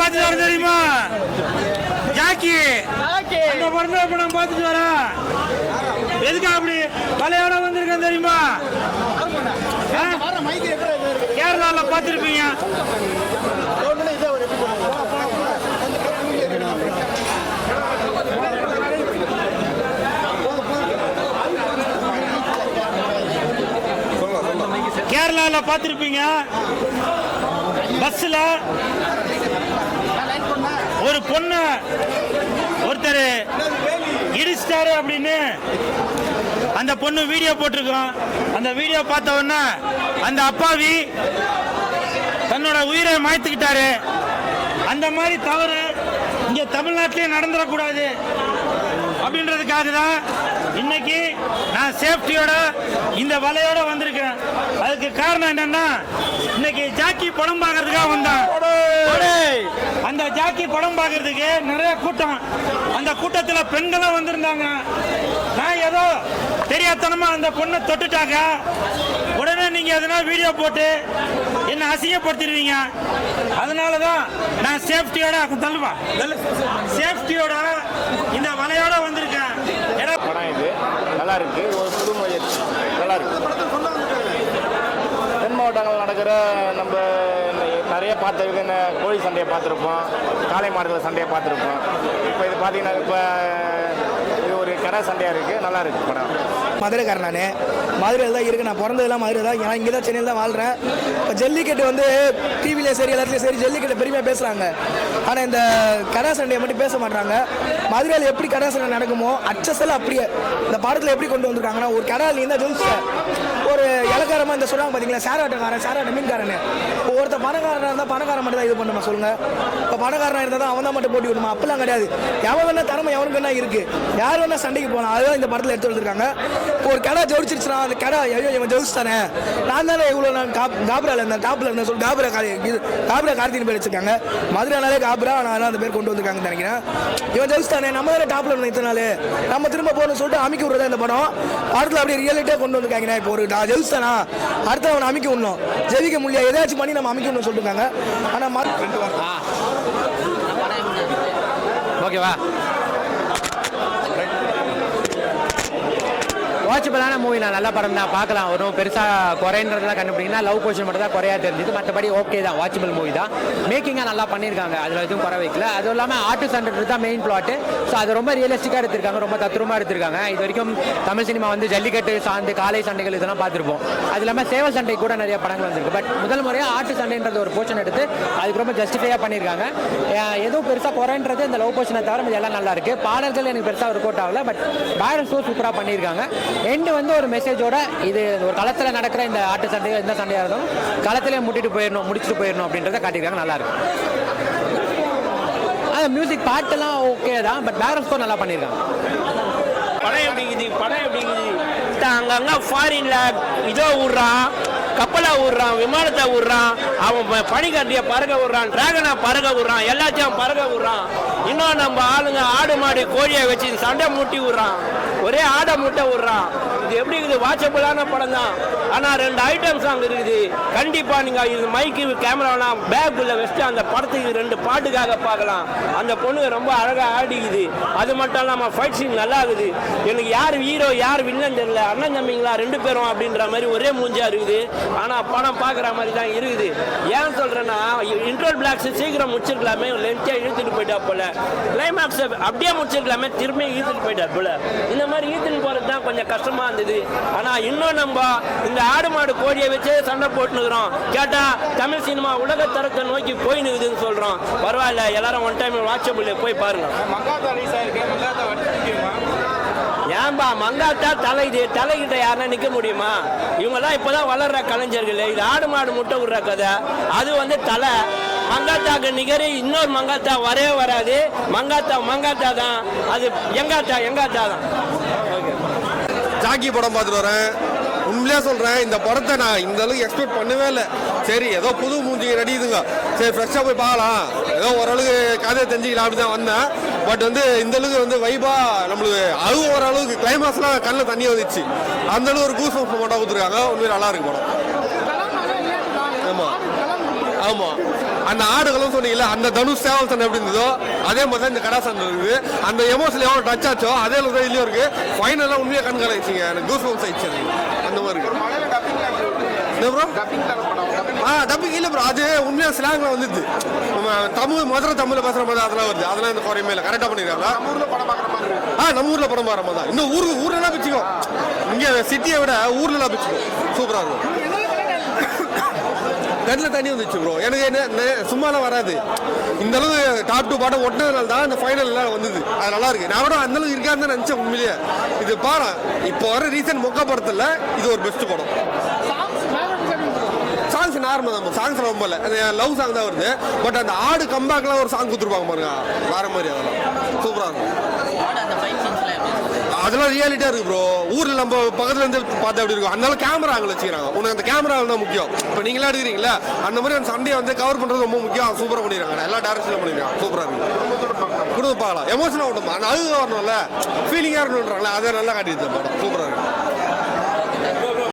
பார்த்துட்டு வர தெரியுமா? ஜாக்கி அந்த படத்தை இப்ப நான் பார்த்துட்டு வரேன். எதுக்கு அப்படி வலையோட வந்திருக்கேன் தெரியுமா? கேரளால பார்த்துருப்பீங்க. கேரளால பார்த்திருப்பீங்க. பஸ்ல ஒரு பொண்ணு ஒருத்தர் இடிச்சிட்டாரு அப்படின்னு அந்த பொண்ணு வீடியோ போட்டிருக்கோம். அந்த வீடியோ பார்த்த உடனே அந்த அப்பாவி தன்னோட உயிரை மாய்த்துக்கிட்டாரு. அந்த மாதிரி தவறு இங்க தமிழ்நாட்டிலே நடந்துடக்கூடாது அப்படின்றதுக்காக தான் இன்னைக்கு நான் சேஃப்டியோட இந்த வலையோட வந்திருக்கேன். அதுக்கு காரணம் என்னன்னா, இன்னைக்கு ஜாக்கி படம் பார்க்கறதுக்காக வந்தேன். அந்த ஜாக்கி படம் பார்க்கறதுக்கு நிறைய கூட்டம். அந்த கூட்டத்தில் பெண்களும் வந்திருந்தாங்க. நான் ஏதோ தெரியாதனமா அந்த பொண்ணை தொட்டுட்டாங்க. உடனே நீங்க எதனா வீடியோ போட்டு என்ன அசிங்கப்படுத்திடுவீங்க. அதனாலதான் நான் சேஃப்டியோட இந்த வலையோட வந்திருக்கேன். படம் இது நல்லா இருக்கு. ஒரு புது முயற்சி நல்லா இருக்கு. தென் மாவட்டங்கள் நடக்கிற நம்ம நிறைய பார்த்துருக்கு. கோழி சண்டையை பார்த்துருப்போம், காளை மாடுகள் சண்டையை பார்த்துருப்போம். இப்போ இது பார்த்தீங்கன்னா இப்போ இது ஒரு கடை சண்டையாக இருக்குது. நல்லா இருக்குது படம். மதுரைக்காரன் நான் மதுரையில் தான் இருக்குது. நான் பிறந்ததெல்லாம் மதுரை தான். ஏன்னா இங்கே தான் சென்னையில் தான் வாழ்கிறேன். இப்போ ஜல்லிக்கட்டு வந்து டிவிலையும் சரி எல்லாத்துலேயும் சரி ஜல்லிக்கட்டு பெருமையாக பேசுகிறாங்க. ஆனால் இந்த கடை சண்டையை மட்டும் பேச மாட்டாங்க. மதுரையில் எப்படி கடை சண்டை நடக்குமோ அச்சஸெல்லாம் அப்படியே இந்த படத்தில் எப்படி கொண்டு வந்திருக்காங்கன்னா, ஒரு கடையில் இருந்தால் ஜெயிச்சு ஒரு இலக்காரமாக இந்த சொல்கிறாங்க பார்த்தீங்களா, சேராட்ட மீன்காரன். இப்போ ஒருத்தர் பணக்காரனாக இருந்தால் பணக்காரன் மட்டும் தான் இது பண்ணுமா சொல்லுங்கள்? இப்போ பணக்காரனாக இருந்தால் தான் அவன் தான் மட்டும் போட்டி விடுமா? அப்படிலாம் கிடையாது. எவன் வேணா திறமை எவனுக்கு வேணா இருக்குது. யார் வேணா சண்டைக்கு போகலாம். அதுதான் இந்த படத்தில் எடுத்து வந்துருக்காங்க. ஒரு கடை ஜெயிச்சிருச்சுனா அந்த கடை ஐயோ இவன் ஜெயிச்சுட்டானே, நான் தானே இவ்வளோ நான் காபராவில் இருந்தேன், டாப்பில் இருந்தேன் சொல்லி காபரா கார்த்தின்னு பேர் வச்சிருக்காங்க. மதுரைனாலே காபரா, நான் அந்த பேர் கொண்டு வந்திருக்காங்கன்னு நினைக்கிறேன். இவன் ஜெயிச்சுட்டானே, நம்ம தானே டாப்பில் இருந்தோம் இத்தனை நாள், நம்ம திரும்ப போகணும்னு சொல்லிட்டு அமைக்க விடுறதா இந்த படம். படத்தில் அப்படியே ரியாலிட்டியாக கொண்டு வந்திருக்காங்க. இப்போ ஒரு நான் ஜெயிச்சுட்டானா அடுத்த அவனை அமைக்க விடணும், ஜெயிக்க முடியாது ஏதாச்சும் பண்ணி நம்ம அமைக்க விடணும் சொல்லிருக்காங்க. ஆனால் ஓகேவா, வாட்சபிளான மூவி நான் நல்ல படம் தான், பார்க்கலாம். ஒன்றும் பெருசாக குறைன்றதுலாம் கண்டுபிடிங்கன்னா லவ் போர்ஷன் மட்டும் தான் குறையா தெரிஞ்சுது. மற்றபடி ஓகே தான், வாட்சபிள் மூவி தான். மேக்கிங்காக நல்லா பண்ணியிருக்காங்க, அதில் எதுவும் குறை வைக்கல. அதுவும் இல்லாமல் ஆர்டிஸ்ட் சென்டர் தான் மெயின் பிளாட்டு. ஸோ அது ரொம்ப ரியலிஸ்டிக்காக எடுத்திருக்காங்க, ரொம்ப தத்ரூபமாக எடுத்திருக்காங்க. இது வரைக்கும் தமிழ் சினிமா வந்து ஜல்லிக்கட்டு சார்ந்து காலை சண்டைகள் இதெல்லாம் பார்த்துருப்போம். அது இல்லாமல் சேவல் சண்டை கூட நிறைய படங்கள் வந்திருக்கு. பட் முதல் முறையாக ஆர்டிஸ்ட் சண்டைன்றது ஒரு போர்ஷன் எடுத்து அதுக்கு ரொம்ப ஜஸ்டிஃபையாக பண்ணியிருக்காங்க. எதுவும் பெருசாக குறைன்றது இந்த லவ் போர்ஷனை தவிர இது எல்லாம் நல்லா இருக்குது. பாடல்கள் எனக்கு பெருசாக ஒர்க் அவுட் ஆகல. பட் பேலன்ஸ் சூப்பராக பண்ணியிருக்காங்க. எண்டு வந்து ஒரு மெசேஜோட இது ஒரு களத்தில் நடக்கிற இந்த ஆட்டு சண்டையோ எந்த சண்டையாக இருந்தாலும் களத்திலே முடிச்சுட்டு போயிடணும் அப்படின்றத காட்டியிருக்காங்க. நல்லா இருக்கு. அந்த மியூசிக் பாட்டெல்லாம் ஓகே தான், பட் பேக்ரவுண்ட் ஸ்கோர் நல்லா பண்ணியிருக்காங்க. படம் எப்படிங்குது அங்கங்க ஃபாரின்ல இதோ விடுறான், கப்பலை விடுறான், விமானத்தை விடுறான், அவன் பனிக்கட்டிய பறக்க விடுறான், டிராகனை பறக்க விடுறான், எல்லாத்தையும் பறக்க விடுறான். இன்னும் நம்ம ஆளுங்க ஆடு மாடு கோழியை வச்சு சண்டை மூட்டி விடுறான், ஒரே ஆடை முட்டை விடுறான். இது எப்படி இருக்குது? வாட்சபிளான படம் தான். ஆனால் 2 ஐட்டம்ஸ் அங்கே இருக்குது. கண்டிப்பாக நீங்கள் இது மைக்கு கேமராலாம் பேக்குள்ளே வச்சுட்டு அந்த படத்துக்கு 2 பாட்டுக்காக பார்க்கலாம். அந்த பொண்ணு ரொம்ப அழகாக ஆடிக்குது. அது மட்டும் இல்லாமல் ஃபைட் சீன் நல்லா இருக்குது. எனக்கு யார் ஹீரோ யார் வில்லன் தெரியல, அண்ணன் தம்பிங்களா 2 பேரும் அப்படின்ற மாதிரி ஒரே மூஞ்சா இருக்குது. ஆனால் படம் பார்க்குற மாதிரி தான் இருக்குது. ஏன் சொல்கிறேன்னா, இன்ட்ரோல் பிளாக்ஸ் சீக்கிரம் முடிச்சிருக்கலாமே, லென்த்தியாக இழுத்துட்டு போயிட்டா போல. கிளைமேக்ஸ் அப்படியே முடிச்சிருக்கலாமே, திரும்பி இழுத்துட்டு போயிட்டா போல. இந்த மாதிரி இழுத்துட்டு போகிறது தான் கொஞ்சம் கஷ்டமாக இருந்தது. ஆனால் இன்னும் நம்ம இந்த ஆடு மாடு கோழியை வச்சே சண்டை போட்டுனுக்குறோம். கேட்டால் தமிழ் சினிமா உலக தரத்தை நோக்கி போயினுக்குதுன்னு சொல்கிறோம். பரவாயில்ல, எல்லாரும் ஒன் டைம் வாட்சபிள் போய் பாருங்க. ஏன்பா மங்காத்தா தலைகிட்ட யாருன்னா நிற்க முடியுமா? இவங்கெல்லாம் இப்போதான் வளர்ற கலைஞர்கள். இது ஆடு மாடு முட்டை விடுற கதை. அது வந்து தலை மங்காத்தாக்கு நிகரி இன்னொரு மங்காத்தா வரவே வராது. மங்காத்தா தான். அது எங்காத்தா தான். ஜாக்கி படம் பார்த்துட்டு வரேன். உண்மையிலே சொல்கிறேன், இந்த படத்தை நான் இந்த அளவுக்கு எக்ஸ்பெக்ட் பண்ணவே இல்லை. சரி, ஏதோ புது மூஞ்சிங்க நடிக்குதுங்க, சரி ஃப்ரெஷ்ஷாக போய் பார்க்கலாம், ஏதோ ஓரளவுக்கு கதையை தெரிஞ்சுக்கலாம் அப்படி தான் வந்தேன். பட் வந்து இந்த அளவுக்கு வந்து வைபாக நம்மளுக்கு அது ஓரளவுக்கு கிளைமாக்ஸ்லாம் கண்ணில் தண்ணி வந்துச்சு. அந்த அளவுக்கு ஒரு கூஸ் மட்டும் கொடுத்துருக்காங்க. உண்மையிலே நல்லா இருக்கு படம். ஆமாம் அந்த ஆடுகளும் சொன்னீங்கல்ல, அந்த தனுஷ் சேவல் சண்டை எப்படி இருந்ததோ அதே மாதிரி தான் இந்த கடா சண்டை இருக்குது. அந்த எமோஷனல் எவ்வளோ டச் ஆச்சோ அதே தான் இதுலயும் இருக்கு. ஃபைனலாக உண்மையாக கண்காணிச்சிங்க, எனக்கு கூஸ் பம்ப்ஸ் ஆயிடுச்சு அந்த மாதிரி இருக்கு. டப்பிங் இல்லை ப்ரோ, அது உண்மையாக ஸ்லாங்ல வந்துது. தமிழ் மதுரை தமிழில் பேசுகிற மாதிரி அதெல்லாம் வருது. அதெல்லாம் இந்த குறையுமே இல்லை, கரெக்டாக பண்ணிடுறாங்க. நம்ம ஊரில் படம் பாக்குற மாதிரி தான். இன்னும் ஊர்லலாம் பிச்சுக்கும், இங்கே சிட்டியை விட ஊர்லலாம் பிச்சுக்கும், சூப்பராக இருக்கும். கண்ணில் தண்ணி வந்துச்சு ப்ரோ. எனக்கு என்ன சும்மாலாம் வராது. இந்த அளவு டாப் டூ பாட்டம் ஒட்டினதுனால தான் இந்த ஃபைனல்லாம் வந்தது. அது நல்லா இருக்கு. நான் கூட அந்த அளவுக்கு இருக்கான்னு தான் நினச்சேன் உண்மையிலேயே. இது பாரு, இப்போ வர ரீசன்ட் மொக்க படத்தில் இது ஒரு பெஸ்ட் படம். சாங்ஸ் நார்மல் தான், சாங்ஸ் ரொம்ப இல்லை, அந்த லவ் சாங் தான் வருது. பட் அந்த ஆடு கம்பேக்லாம் ஒரு சாங் கொடுத்துருப்பாங்க பாருங்க, வேற மாதிரி. அதெல்லாம் சூப்பராக இருக்கும். அதெல்லாம் ரியாலிட்டியா இருக்கு ப்ரோ. ஊர்ல நம்ம பக்கத்துல இருந்து பார்த்தா அப்படி இருக்கும். அதனால கேமரா அங்கே வச்சுக்கிறாங்க. உனக்கு அந்த கேமரா தான் முக்கியம். இப்போ நீங்களா எடுக்கிறீங்களா, அந்த மாதிரி அந்த சண்டையை வந்து கவர் பண்றது ரொம்ப முக்கியம். சூப்பராக பண்ணிடுறாங்க, எல்லா டேரக்ஷன்ல பண்ணிருக்காங்க, சூப்பராக இருக்கு. குடும்ப பார்க்கலாம், எமோஷனாக விடும், அழுக வரணும்ல, ஃபீலிங்காக இருக்கணுன்றாங்களே, அதை நல்லா காட்டிடுச்சு படம், சூப்பராக இருக்கு.